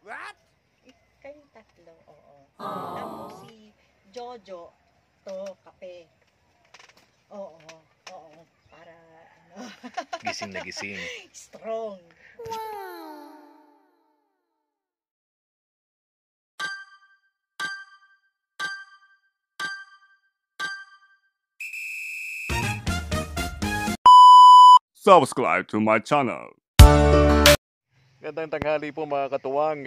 What? Kayong tatlo, oo. Tapos si Jojo, to, kape. Oo, oo. Para, ano, Gising na gising. strong. Subscribe to my channel. Gandang tanghali po mga katuwang.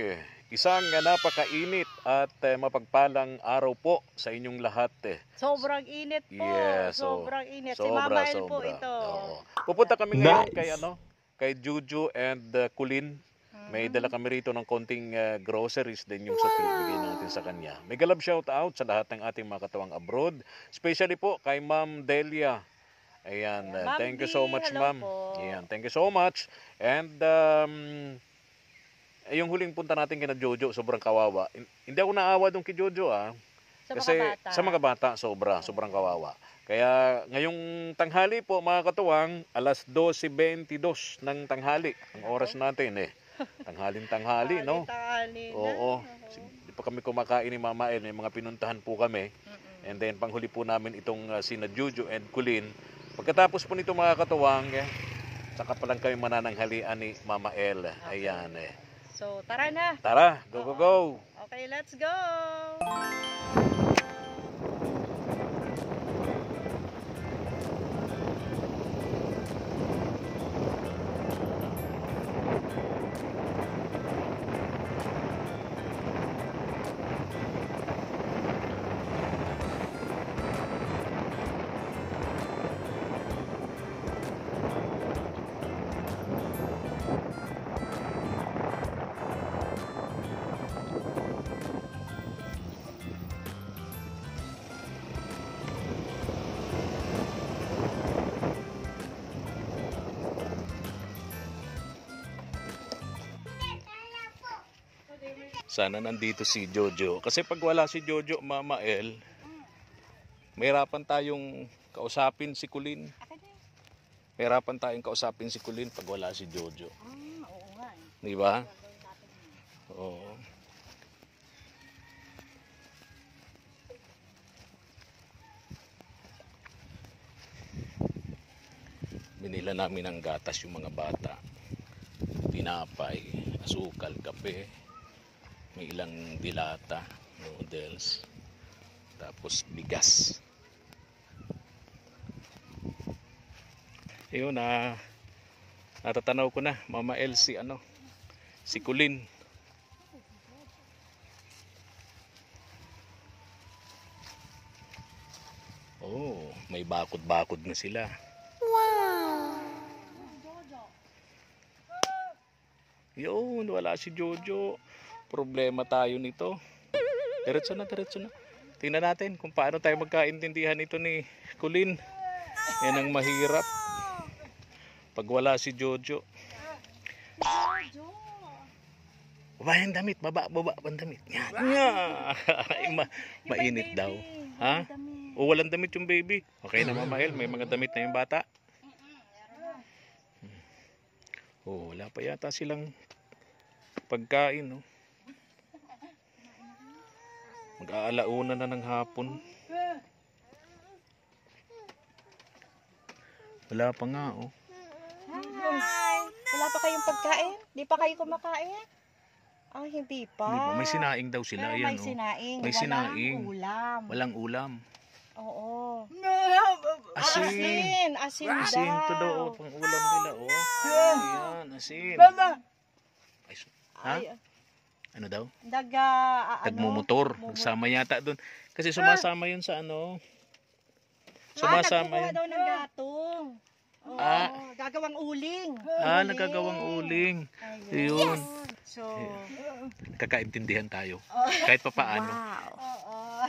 Isang napakainit at mapagpalang araw po sa inyong lahat. Sobrang init po. Yes, Sobrang init. Si sobra, Mama El po sobra. ito. Oo. Pupunta kami ngayon Nice. kay Juju and Kulin. May dala kami rito ng konting groceries din yung supply bigay natin sa kanya. May galab shout out sa lahat ng ating mga katuwang abroad. Especially po kay Ma'am Delia. Ayan, Ma'am thank you D, so much, hello ma'am. po. Ayan, thank you so much. And yung huling punta natin kina Jojo, sobrang kawawa. Hindi ako naawa doon kay Jojo Sa mga bata. sa mga bata, sobrang kawawa. Kaya ngayong tanghali po mga katuwang, alas 12:22 ng tanghali. Ang oras natin Tanghalin-tanghali, no? Tanghali na. Oo. Di pa kami kumakain ni Mama El, may mga pinuntahan po kami. And then panghuli po namin itong sina Jojo and Kulin. Pagkatapos po nito mga katuwang, saka pa lang kami manananghalian ni Mama El. Ayan So, tara na. Tara, go, go, go! Okay, let's go. Sana nandito si Jojo. Kasi pag wala si Jojo, Mama El, mahirapan tayong kausapin si Kulin. Mahirapan tayong kausapin si Kulin pag wala si Jojo. Oo nga. Di ba? Oo. Binila namin ng gatas yung mga bata. Tinapay, asukal, kape. May ilang dilata, noodles, tapos bigas. Ayun natatanaw ko na, Mama El, si Kulin. Oh, may bakod-bakod na sila. Wow! Yun, wala si Jojo. Problema tayo nito. Diretso na. Tingnan natin kung paano tayo magkaintindihan ito ni Kulin. Yan ang mahirap. Pag wala si Jojo. Baba yung damit. Baba ang damit. Yan. Ay, mainit daw. Ha? O walang damit yung baby. Okay na Mama El, may mga damit na yung bata. Oh, wala pa yata silang pagkain, no? Mag-aalauna na ng hapon. Wala pa nga, oh. Wala pa kayong pagkain? Di pa kayo kumakain? Hindi pa. Hindi pa. May sinaing daw sila. Pero Ayan, may sinaing. May sinaing. Walang ulam. Walang ulam. Oo. Asin. Asin Asin daw. to daw, oh. Pang ulam nila, oh. Ayan, asin. Ay, ha? Ay, Ano daw? Nagmumotor. Nagmumotor. Nagsama yata doon. Kasi sumasama yun sa Sumasama yun. yun. Daw ng gatong. Oo, gagawang uling. Nagagawang uling. Yun. So, Kakaintindihan tayo. Kahit pa paano. oo.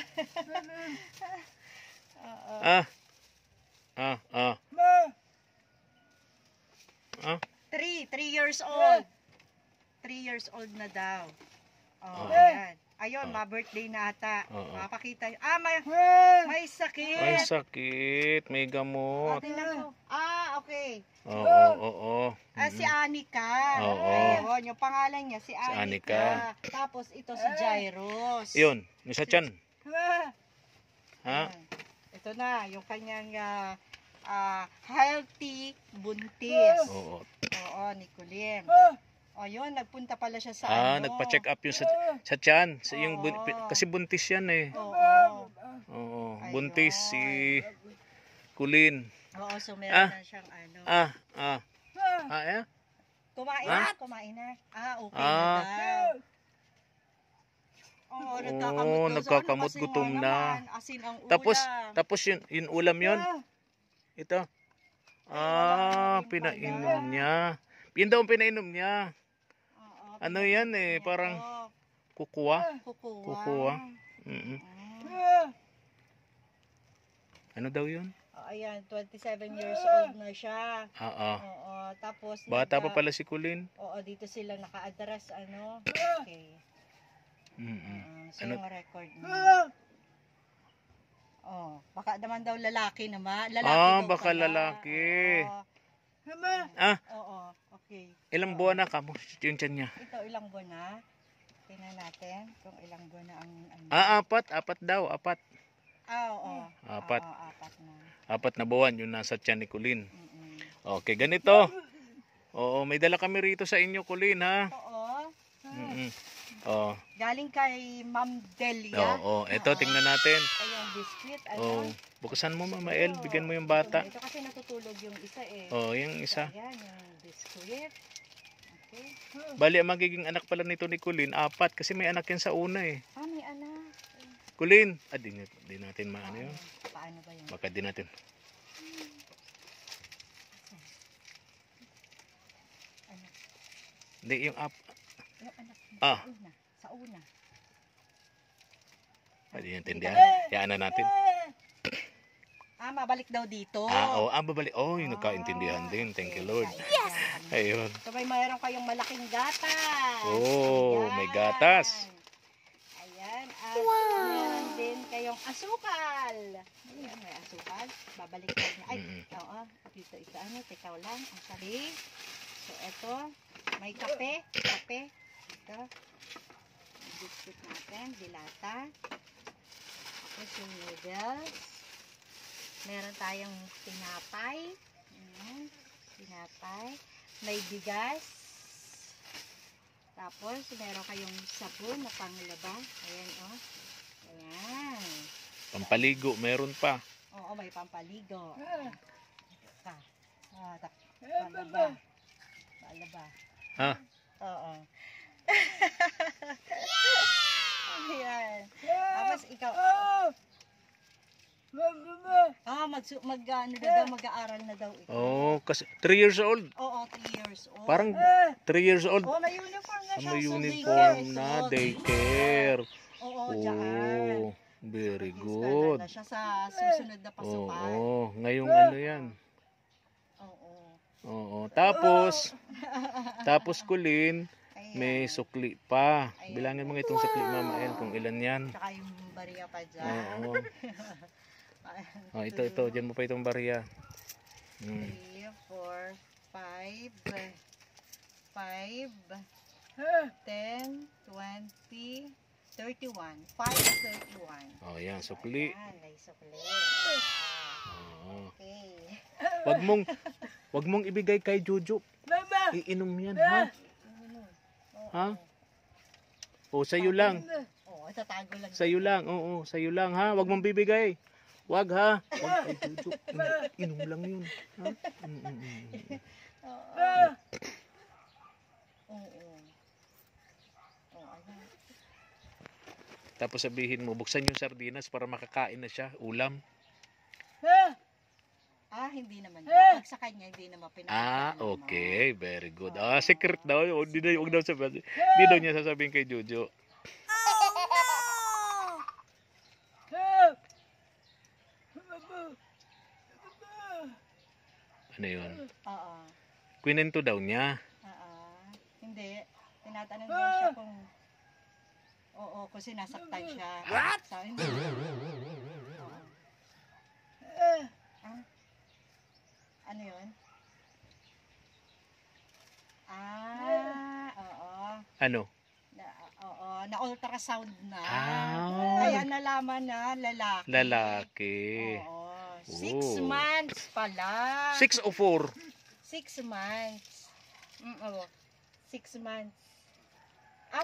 Three years old. 3 years old na daw. Ayan. Ayun, ma-birthday na ata. Mapakita. May sakit. May sakit. May gamot. Tingnan ko. Okay. Oo. Si Anika. Oo. Ayun, yung pangalan niya, si Anika. Tapos ito si Jairus. Yun, yung sa tiyan. Ha? Ayan. Ito na, yung kanyang healthy buntis. Oo. Oo, ni Kulin. O yun, nagpunta pala siya sa Nagpa-check up yung sa tiyan. Kasi buntis yan eh. Oo. Oo, Ayun. buntis si Kulin. Oo, so meron na siyang Kumain na. Okay na daw. Oo, nagkakamot, gutom na. Asin ang ulam. Tapos yung ulam yun. Ito. Pinainom niya. Yun daw ang pinainom niya. Ano yan eh, parang kukuha. Ano daw yun? Ayan, 27 years old na siya. Oo. Tapos Bata pa pala si Kulin. Oo, dito sila naka-address Okay. So yung record niya. Baka naman daw lalaki naman. Baka lalaki. Oo, okay. Ilang buwan na kamo yung tiyan niya? Ito, ilang buwan na? Tingnan natin kung ilang buwan na ang Apat daw. Oo. Apat. Apat na. 4 na buwan yung nasa tiyan ni Kulin. Okay, ganito. Oo, may dala kami rito sa inyo, Kulin, ha? Oo. Galing kay Ma'am Delia. Oo, ito, tingnan natin. Ayong biscuit. Buksan mo, Mama El. Bigyan mo yung bata. Ito kasi natutulog yung isa eh. Yung isa. Ayan, yung biscuit. Okay. Bali, ang magiging anak pala nito ni Kulin, 4. Kasi may anak yan sa una eh. May anak. Kulin. Di natin maano yun. Paano ba yun? Baka di natin. Hindi, yung Yung anak sa una. Hindi naintindihan. Yaan na natin. Mabalik daw dito. Babalik. Yung nagkaintindihan din. Thank you, Lord. Yes! Ayun. So, mayroon kayong malaking gatas. May gatas. Ayan. At meron din kayong asukal. Ayan, may asukal. Babalik niya. Dito, tekaw lang. Ang sabi. So, ito. May kape. Ito. Biscuit natin. Dilata. Tapos yung noodles. Meron tayong tinapay. Tinapay. May bigas. Tapos, meron kayong sabon na panglaba. Ayan, Ayan. Pampaligo, meron pa. Oo, may pampaligo. Palaba. Ha? Oo. Ayan. Tapos, ikaw. Mag-aaral na daw ikaw. Kasi 3 years old. Oo, 3 years old. Parang 3 years old. May uniform na siya. May So, uniform na, daycare. Dyan. Very Good. good. Na siya sa susunod na pasukan. Ngayong ano yan. Tapos Kulin, may sukli pa. Bilangin mo nga itong sukli, Mama El, kung ilan yan. Tsaka yung bariya pa dyan. Ito, dyan mo pa itong bariya. 3, 4, 5, 10, 20, 31. 531. Yan, sukli. May sukli. Okay. Wag mong ibigay kay Jojo. Iinom yan, ha? Ha? Sa'yo lang. Tatago lang. Sa'yo lang, sa'yo lang, ha? Wag mong bibigay. Wag, ha? Wag kay Jojo. Inom lang yun, ha? Tapos sabihin mo, buksan yung sardinas para makakain na siya, ulam. Hindi naman. Pag sa kanya, hindi naman pinapakain. Okay. Very good. Secret daw. Hindi daw sabihin. Hindi daw niya sasabihin kay Jojo. Ano yun? Kwinento daw niya. Hindi. Tinatanong daw siya kung kung sinasaktan siya. What? Hindi. Ano yun? Oo. Ano? Oo, na-ultrasound na. Ah. Kaya nalaman na lalaki. Lalaki. Oo. 6 Oh. months pala. 6 o 4? 6 months. Oo. 6 months.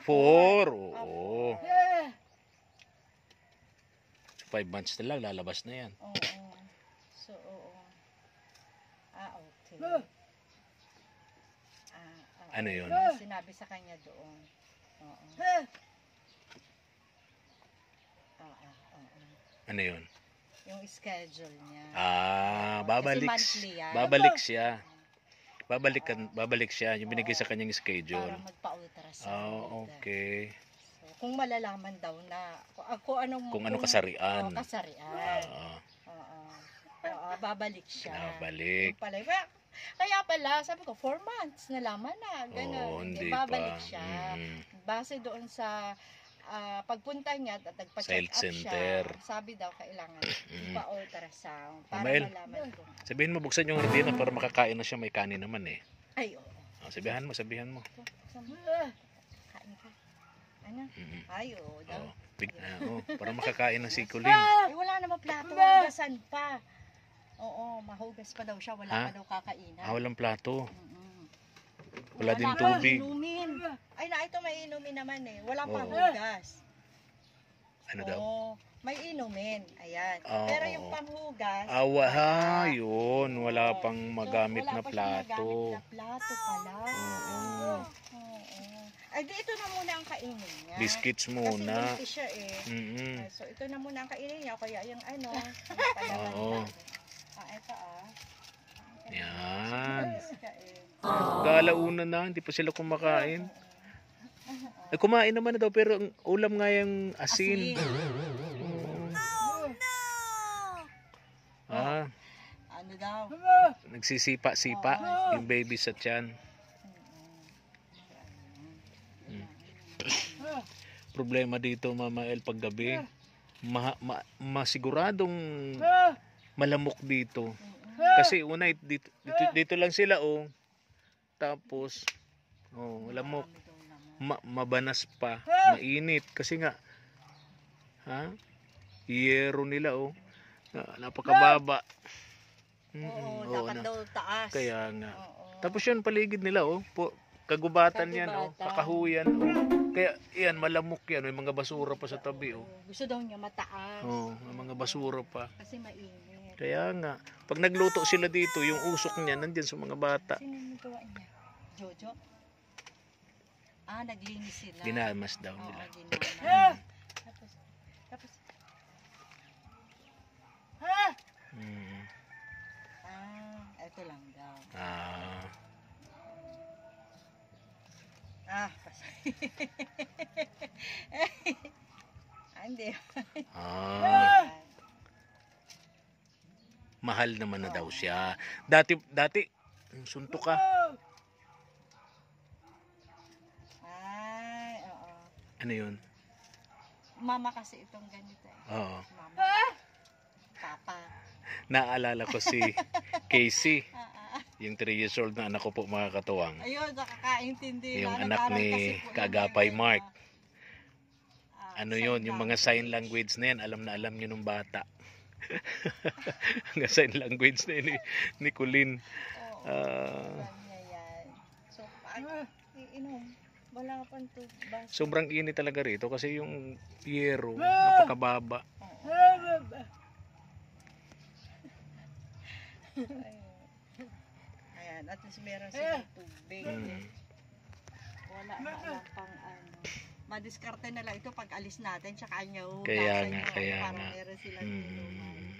4. Oo. 5 months na lang, lalabas na yan. Oo. So, oo. Okay. Ano yun? Sinabi sa kanya doon. Oo. Ano yun? Yung schedule niya. Babalik. Kasi monthly yan. Babalik siya. Yung binigay sa kanyang schedule. Para magpa-ultrasound. Okay. So, kung malalaman daw na kung anong kasarian. Kasarian. Babalik siya. Babalik. Kaya pala, sabi ko, 4 months, nalaman na. Ganun. Hindi babalik pa. siya. Base doon sa pagpunta niya at nagpa-check Health up center. siya. Sabi daw, kailangan pa-ultrasound para Mamael, malaman kung... Sabihin mo, buksan yung hindi na para makakain na siya. May kanin naman eh. Ay, oo. Sabihan mo. Kain ka. Ano? Ay, oo. Para makakain na si Colin. Ay, wala naman plato. Hugasan pa. Oo, mahugas pa daw siya. Wala pa daw kakainan. Walang plato. Wala Wala din pa tubig. inumin. Ay, ito may inumin naman eh. Wala pa hugas. Ano daw? May inumin. Ayan. Oo, Pero yung panghugas. Yun. Wala pang magamit wala na pa siya plato. magamit na plato pala. Oo. Ay, di ito na muna ang kainin niya. Biscuits Kasi muna. buntis siya eh. So, ito na muna ang kainin niya. Kaya yung palaman Oo. ito Yan. Ka eh. Galauna na, hindi pa sila kumakain. Kumain naman na daw, pero ang ulam nga yung asin. Ano daw? Nagsisipa-sipa yung baby sa tiyan. Problema dito, Mama El, paggabi. Masiguradong malamok dito. Kasi una, dito lang sila, Tapos, lamok. Mabanas pa. Mainit. Kasi nga, yero nila, napakababa. Dapat daw taas. Kaya nga. Tapos yun, paligid nila, kagubatan yan, kakahuyan. Kaya, yan, malamok yan. May mga basura pa sa tabi, Gusto daw niya mataas. May mga basura pa. Kasi mainit. Kaya nga, pag nagluto sila dito, yung usok niya nandyan sa mga bata. Sino yung gawa niya? Jojo? Naglinis sila. Ginamas daw nila. Ginamas. Tapos. Ito lang daw. Hindi. Mahal naman na daw siya. Dati, suntok ka. Ano yun? Mama kasi itong ganito eh. Oo. Mama. Papa. Naalala ko si Casey. Yung 3 years old na anak ko po, mga katuwang. Ayun, nakakaintindi. Yung anak ni Kagapay Mark. Ano yun, yung mga sign language na yan, alam na alam yun ng bata. Mga sign language na yun ni Colin. So, inom. Wala pang tubas. Sobrang init talaga rito kasi yung yero, napakababa. Ayan, at least meron silang tubig. Wala na lang pang madiskarte na lang ito pag alis natin tsaka niya kaya nga meron silang inuman.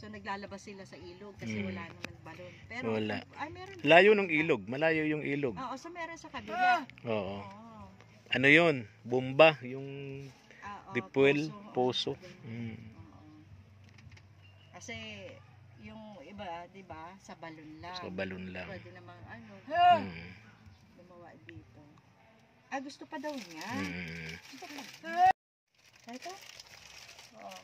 So naglalabas sila sa ilog kasi wala naman balon. Pero wala. Meron. Layo ng ilog, malayo yung ilog. Oo, so meron sa kabila. Oo. Ano yun? Bomba, yung dipwell, poso. Kasi yung iba, 'di ba, sa balon lang. Sa balon lang. Pwede namang gumawa dito. Gusto pa daw niya. Ito? Oo.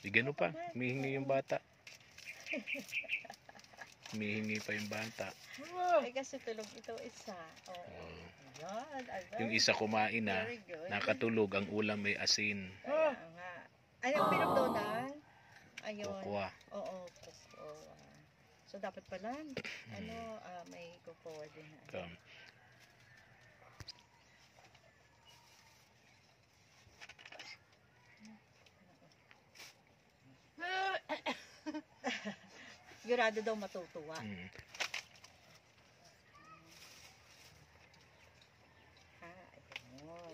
Bigyan mo pa, humihingi yung bata. Humihingi pa yung bata. Ay, kasi tulog ito isa. Oo. Ayan. Yung isa kumain na, Very good. nakatulog, ang ulam may asin. Kaya nga. Ay, ang pinagdonan? Ayun. Kukwa. Oo, kukwa. So, dapat pala, may kukwa din. Sigurado daw matutuwa. Ayun.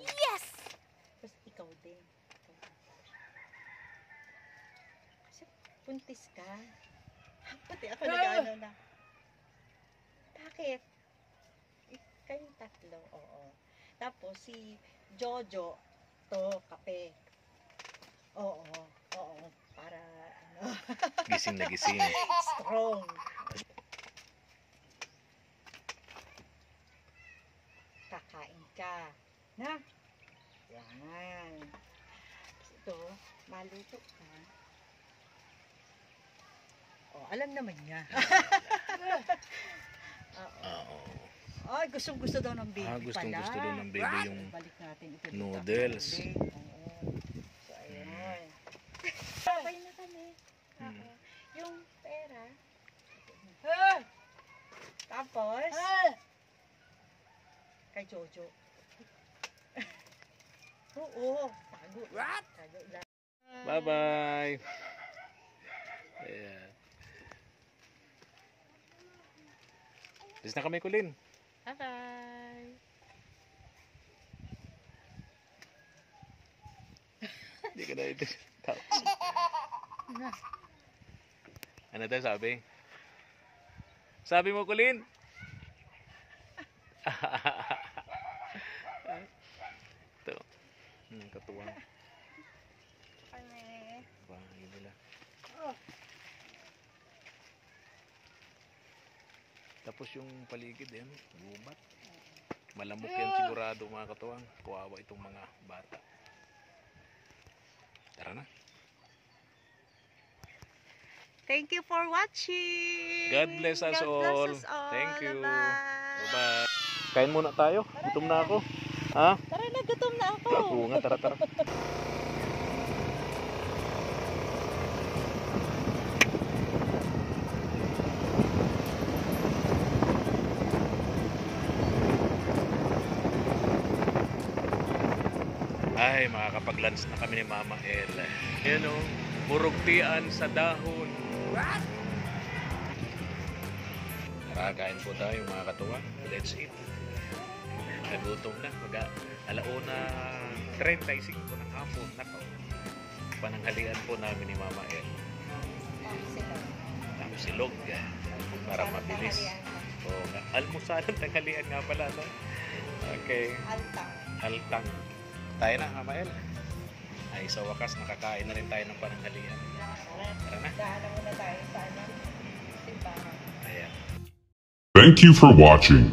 Yes! Tapos ikaw din. Kasi puntis ka. Pati ako nag-ano na. Bakit? Kayong tatlo, oo. Tapos si Jojo, to, kape. Oo, para Gising na gising. strong. Kakain ka. Na? Yan. Ito, maluto ka. Alam naman niya. Oo. Ay, gustong-gusto daw ng baby Gustong-gusto daw ng baby yung balik natin ito dito. noodles. Oo. So, ayun. Sabay na kami. Oo. Yung pera. Tapos, kay Jojo. Oo. Tago. Tago lang. Bye-bye. Ayan. Bis na kami, Kulin. Bye-bye. Hindi ka na ito. Ano tayo sabi? Sabi mo, Kulin? Ito. Katuwang. Bahay nila. Tapos yung paligid yan, gubat. Malamok yan sigurado mga katuwang. Kawawa itong mga bata. Tara na. Thank you for watching. God bless us all. Bless us all. Thank you. Bye-bye. Bye-bye. Kain muna tayo. Gutom na ako. Ha? Tara na, gutom na ako. Oo nga, tara. Ay, makakapag-lunch na kami ni Mama El. Yan o, murugtian sa dahon. Tara, kain po tayo mga katuwa. Let's eat. Nagutom na. Alauna 35 ng hapon. Nako. Pananghalian po namin ni Mama El. Tapos silog. Para mabilis. Oo nga. Almusal ng tanghalian nga pala. No? Okay. Altang. Tayo na, Mama El. Ay, sa wakas, nakakain na rin tayo ng pananghalian. Tara na. Dahanan muna tayo sa simbahan. Ayan. Thank you for watching.